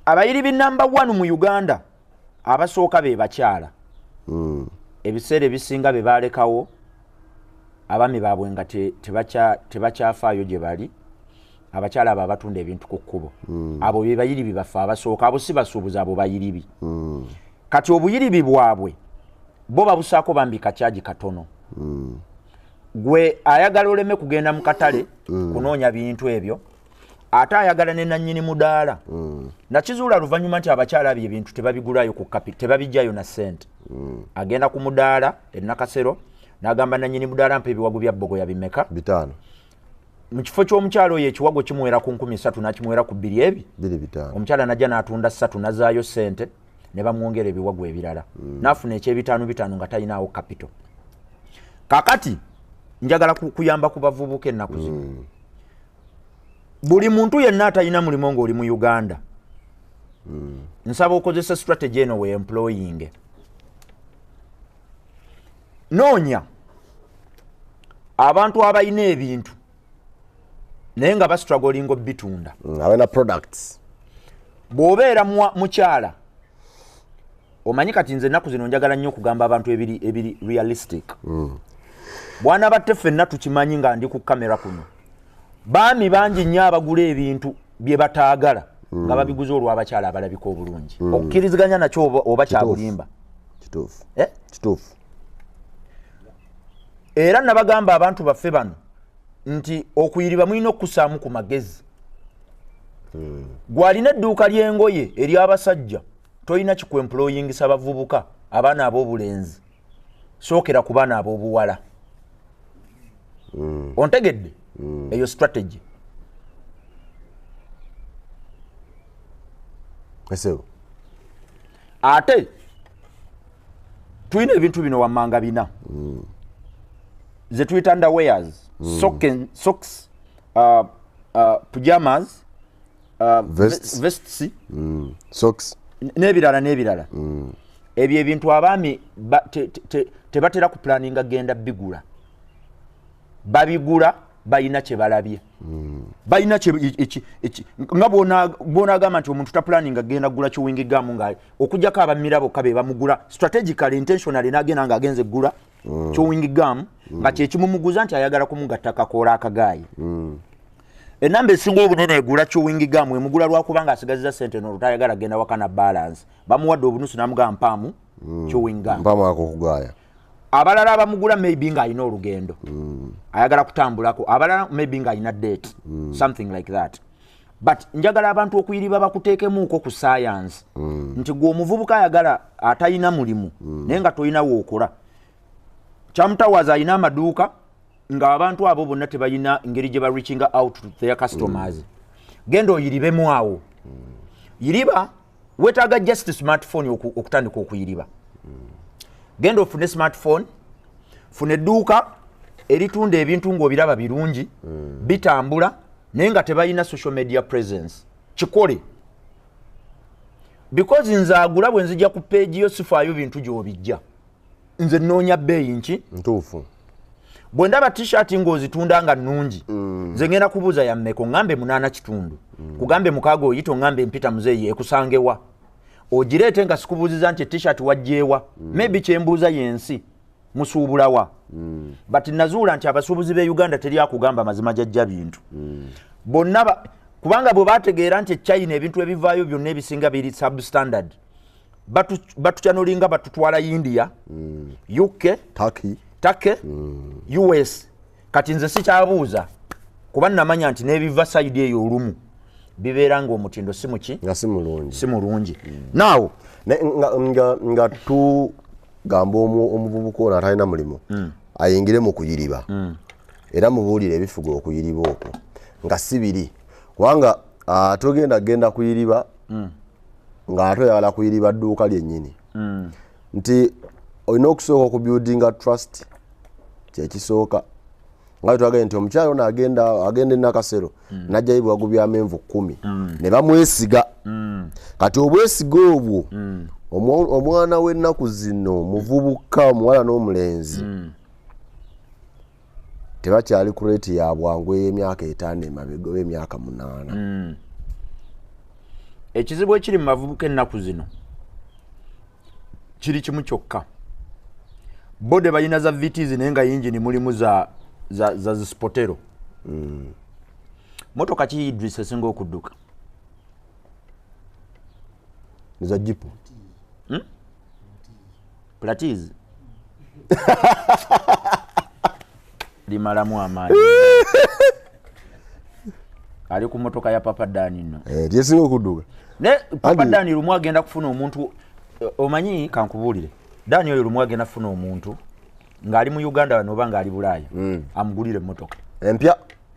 abayiribi number 1 mu Uganda abasooka be bakyala ebiseera ebisinga be balekawo abami baabwe nga tebakyafaayo gye bali abakyala abo abatunda ebintu ku kkubo abo be bayiribi bafa abasooka abo si basuubuza abo bayiribi kati obuyiribi bwabwe bo babusaako bambi kacyaji katono gwe ayagala oleme kugenda mu katale kunoonya bintu ebyo ate ayagala ne nannyini mudaala nakizuula luvannyuma nti abakyala abyo ebintu tebabigulayo ku kapita tebabijjayo na ssente agenda ku mudaala ennakasero n'agamba nannyini mudaala mpa ebiwago bya bbogoya bimeka 5 mu kifo ky'omukyala oyo ekiwago kimuwera ku 13 n'kimuwera ku 2 ebi omukyala najja n'atunda 3 nazaayo ssente ne bamwongera ebiwago ebirala n'afuna eky'ebitaano nga talinaawo kapito kakati njagala kuyamba ku bavubuka ennaku zino buli muntu yenna atalina mulimu ng'oli mu Uganda nsaba okozesa strategy eno we employing noonya abantu abalina ebintu naye nga bastruggling obitunda abana products bw'obeera mukyala omanyi kati nze ennaku zino njagala nnyo okugamba abantu ebiri realistic bwana batte ffenna tukimanyi nga ndi ku kamera kuno baami bangi nnyo abagula ebintu bye bataagala nga babiguza olw'abakyala abalabika obulungi okukkiriziganya nakyo oba kyabulimba kituufu era nabagamba abantu baffe bano nti okuyiriba mulina okussaamu ku magezi gwalina edduuka ly'engoye ery'abasajja tolina kikwemployingisa bavubuka abaana ab'obulenzi sookera ku baana ab'obuwala ontegedde eyo strategy ate tulina ebintu bino wammanga bina ze tuyita underwears socks pajamas vests socks n'ebirala ebyo ebintu abaami tebatera ku planning agenda bigula babigula balina kye balabye balina nga bonagamba nti omuntu ta planning agenda gula chewing gum nga okujjako abamirabo kabe bamugula strategically intentionally nagenda nga agenze gula chewing gum nga kyekimumuguza nti ayagala kumugatta kakola akagayi enamba esinga obunene egula chewing gum emugula lwakubanga asigaziza sente n'olutayagala agenda wakana balance bamuwadde obunusu namugamba mpaamu chewing gum mpaamu akokugaya abalala abamugula maybe nga alina olugendo ayagala kutambulako abalala maybe nga alina date something like that but njagala abantu okuyiriba bakuteekemuuko ku science nti gwe omuvubuka ayagala atalina mulimu naye nga tolina wookola kyamutawaza alina amaduuka nga abantu abo bonna tebalina ngeri gye reaching out to their customers genda oyiribemu awo yiriba wetaaga just smartphone okutandika okuyiriba genda ofune smartphone fune edduuka eritunda ebintu ng'obiraba birungi bitambula naye nga tebalina social media presence kikole because nze agula bwe nzija ku page yo sifaayo bintu gy'obijja nze nnoonya bbeeyi nki ntuufu bwe ndaba t-shirt ng'ozitunda nga nnungi nze ngenda kubuuza ya mmeko ngambe 8 kitundu kugambe mukaaga oyita ngambe mpita muzeeyi ekusangewa ogireete nga sikubuuziza nti t-shirt wajjeewa maybe kyembuuza yensi musuubulawa but nazuula nti abasuubuzi b'e Uganda teri akugamba mazima jajja bintu bonna kubanga bwe bategeera nti China ebintu ebivaayo byonna ebisinga biri substandard batukyanolinga batutwala India UK Turkey US kati nze sikyabuuza kuba namanya nti n'ebiva side eyo olumu bibeera ng'omutindo si mulungi now nga tugamba omuvubuka ono atalina mulimu ayingire mu kuyiriba era mubuulire ebifuga okuyiriba okwo nga si biri kubanga genda kuyiriba nga ate oyagala kuyiriba dduuka lyennyini nti olina okusooka okubuildinga trust kyekisooka nga twagambye nti omukyalo ono agenda ennakasero najjayo ebiwago by'amenvu 10 ne bamwesiga kati obwesiga obwo omwana w'ennaku zino muvubuka omuwala n'omulenzi tebakyali ku rate ya bwangu ey'emyaka 5 emabega oba emyaka 8 ekizibu ekiri mu bavubuka ennaku zino kiri kimu kyokka. Bode balina za VTs naye nga yingini mulimu za spotero. Motoka ki Idris esinga okudduka? Za jipu. Platiz. Limalamu amaani. Ali ku motoka ya Papa Dani no. Yesinga okudduka. Ne Papa Dani lumu agenda kufuna omuntu omanyi kankubulire. Dani oyo lumu agenda kufuna omuntu ngali mu Uganda no banga ali Bulaya. Amugulire motoka.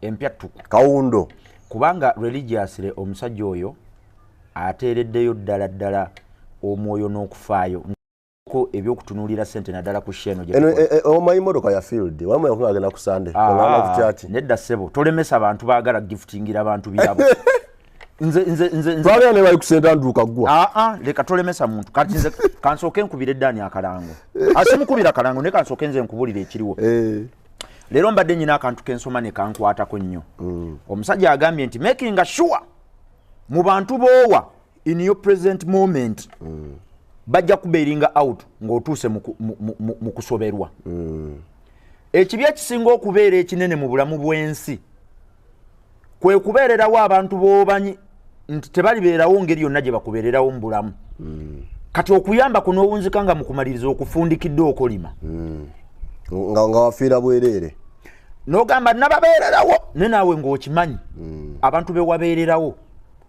Empya tuku. Kawundo. Kubanga religiously omusajja oyo ateereddeyo ddala omwoyo n'okufaayo ko ebyokutunulira sente naddala ku sheno gye omanyi motoka ya field wamwe yakuna agenda ku Sunday olanga ku church nedda sebo tolemesa abantu baagala giftingira abantu byabo nze twagala ne bali ku senta nduka gwa leka tolemesa muntu kati nze kansooke nkubire Dani akalango asimukubira akalango ne kansooke nze nkubulire ekiriwo Lero mbadde nyina akantu kensoma ne kankwatako nnyo. Omusajja agambye nti making sure mu bantu bowa in your present moment bajja kubeeringa out ng'otuuse mu kusoberwa. Ekibya kisinga okubeera ekinene mu bulamu bw'ensi kwe kubeererawo abantu b'obanyi nti tebalibeerawo ngeri yonna gye bakubeererawo mu bulamu. Kati okuyamba kuno owunzika mu kumaliriza okufundikidde okolima. nga wafiira bwerere n'ogamba nababeererawo ne naawe ng'okimanyi abantu be wabeererawo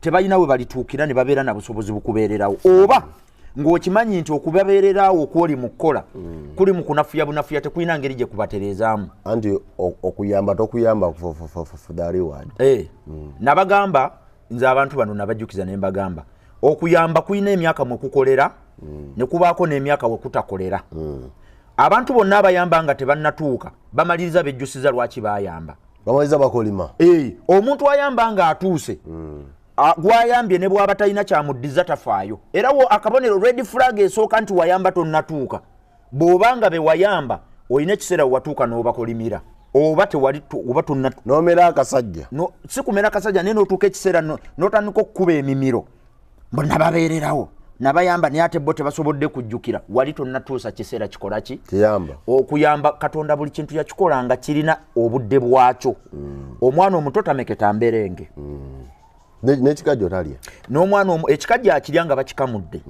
tebalina we balituukira ne babeera na busobozi bukubeererawo oba ng'okimanyi nti okubabeererawo okwoli mu kkola kuli mu kunafuya bunafuya tekulina ngeri gye kubatereezaamu anti okuyamba tokuyamba for the reward. Nabagamba nze abantu bano nabajjukiza ne mbagamba okuyamba kulina emyaka mwe kukolera ne kubaako n'emyaka we kutakolera. Abantu bonna abayamba nga tebannatuuka bamaliriza bejjusiza lwaki bayamba. Bamaliriza bakolima. Omuntu ayamba nga atuuse. Gwayambye ne bwaba talina kyamuddiza tafaayo. Era wo akabonero red flag esooka nti wayamba tonnatuuka. Bw'obanga be wayamba olina ekiseera watuuka n'obakolimira. Oba tewali oba tonnatuuka. N'omera akasajja. No, si kumera akasajja naye n'otuuka ekiseera n'otandika okukuba emimiro. Bonna babeererawo. Nabayamba ne ate bo tebasobodde kujjukira wali tonnatuusa kiseera kikola ki kiyamba okuyamba Katonda buli kintu yakikola nga kirina obudde bwakyo. Omwana omuto tameketa mberenge n'ekikajja otalya n'omwana ekikajja akirya nga bakikamudde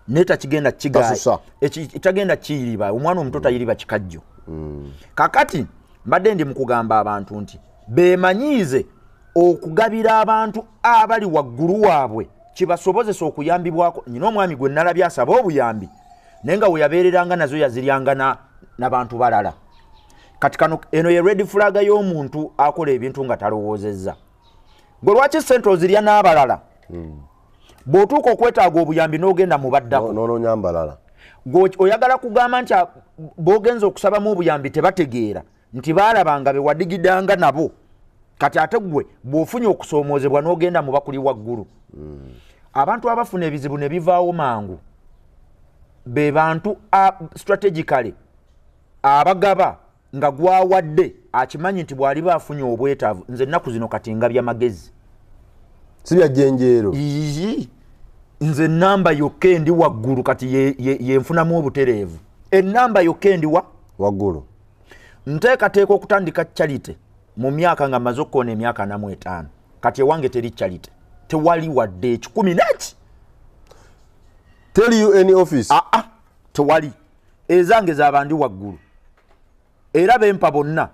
neta kigenda kigaasa ekitagenda kiyiriba omwana omuto tayiriba kikajjo. Kakati mbadde ndi mu kugamba abantu nti beemanyiize okugabira abantu abali waggulu waabwe kibasobozesa okuyambibwako. Nyina omwami gwe nalabye asaba obuyambi naye nga we yabeereranga nazo yaziryanga n'abantu balala. Kati kano eno ye red flag y'omuntu akola ebintu nga talowoozezza. Gwe lwaki ssente ozirya n'abalala bw'otuuka okwetaaga obuyambi n'ogenda mu baddako n'onoonya mbalala oyagala kugamba nti b'ogenza okusabamu obuyambi tebategeera nti baalabanga be wadigidanga nabo. Kati ate gwe bw'ofunye okusoomoozebwa n'ogenda mu bakuli waggulu. Abantu abafuna ebizibu ne bivaawo mangu be bantu strategically abagaba nga gwawadde akimanyi nti bw'ali baafunye obwetaavu. Nze ennaku zino kati ngabya magezi si bya jjenjeero. Nze ennamba yokka endi waggulu kati yenfunamu obutereevu. Ennamba yokka endi waggulu. Nteekateeka okutandika charity mu myaka nga maze okkoona emyaka 45. Kati ewange teri charity. Tewali wadde 10 neki. Tell you any office? Tewali. Ezange z'abandi waggulu. Era bempa bonna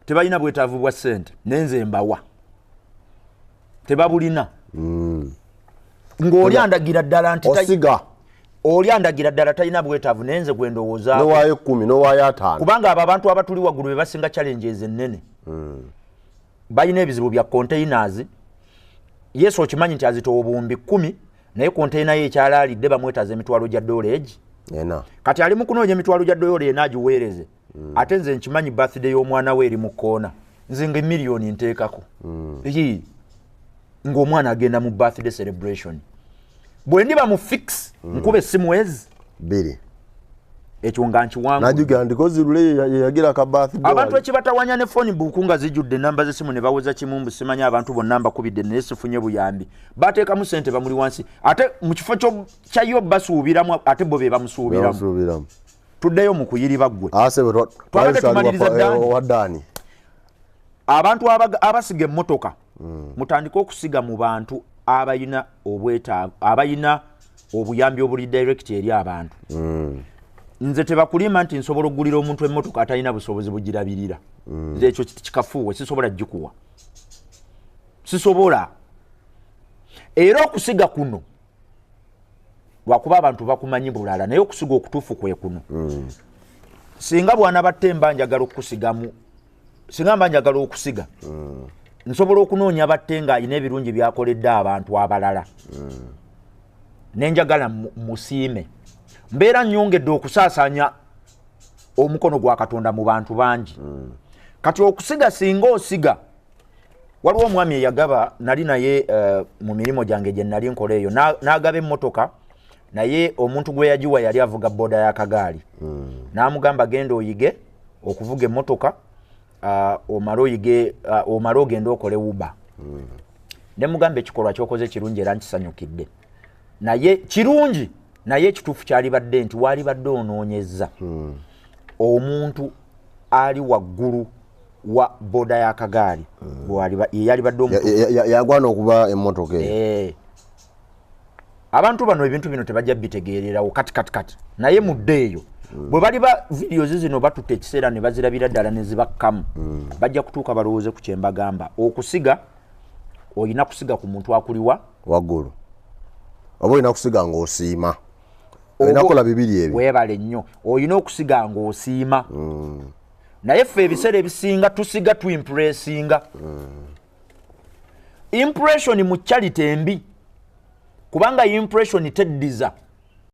tebalina bwetaavu bwa ssente nenze mbawa. Tebabulina. Ng'oli andagira ddala nti osiga. Oli andagira ddala talina bwetaavu nenze gwe ndowooza. N'owaayo 10 n'owaayo 5. Kubanga abo abantu abatuli waggulu be basinga challenges ennene. Balina ebizibu bya containers. Yesu okimanyi nti azitowa obuwumbi 10 naye container ye ekyalaalidde bamwetaaza emitwalo gya $. Kati ali mu kunoonya emitwalo gya $, enagiweereze. Ate nze nkimanyi birthday y'omwana we eri mu kkoona. Nze nga miliyoni nteekako. Ng'omwana agenda mu birthday celebration. Bwe ndiba mu fix nkube essimu ezi 2 ekyo nga nkiwangu najuga ndikozi lule yagira ka birthday abantu ekibatawanya ne phone book nga zijudde namba z'essimu ne bawoza kimumbu simanya abantu bonna mbakubidde ne sifunye buyambi bateeka mu sente bamuli wansi ate mu kifo kyayo basuubiramu ate bo be bamusuubiramu tuddeyo mu kuyiriba ggwe twabadde tumaliriza ddani abantu abasiga emmotoka mutandika okusiga mu bantu abayina obwetaavu abayina obuyambi obuli direct eri abantu nze tebakulima nti nsobola okugulira omuntu emmotoka atalina busobozi bugirabirira nze ekyo kikafuuwe sisobola gikuwa sisobola era okusiga kuno lwakuba abantu bakumanyi bulala naye okusiga okutuufu kwe kuno singa bwana battemba njagala okusigamu singa mba njagala okusiga nsobola okunoonya batte nga alina ebirungi byakoledde abantu abalala nenjagala musiime mbeera nnyongedde okusaasaanya omukono gwa Katonda mu bantu bangi kati okusiga singa osiga waliwo omwami eyagaba nali naye mu mirimu gyange gye nali nkola eyo n'agaba emmotoka naye omuntu gwe yagiwa yali avuga boda y'akagaali n'amugamba genda oyige okuvuga emmotoka omale ogende okole Uber ne mugamba ekikolwa kyokoze kirungi era nkisanyukidde naye kirungi naye ekituufu kyali badde nti wali badde onoonyeza omuntu ali waggulu wa boda y'akagaali yali badde yagwana okuba emmotoka abantu bano ebintu bino tebajja bitegeererawo kati naye mudde eyo bwe bali ba videos zino batutte ekiseera ne bazirabira ddala ne zibakkamu bajja kutuuka balowooze ku kye mbagamba okusiga olina kusiga ku muntu akuliwa waggulu oba olina kusiga ng'osiima olina kukola bibiri ebyo weebale nnyo olina okusiga ng'osiima naye ffe ebiseera ebisinga tusiga tuimpressinga impression mu charity embi kubanga impression teddiza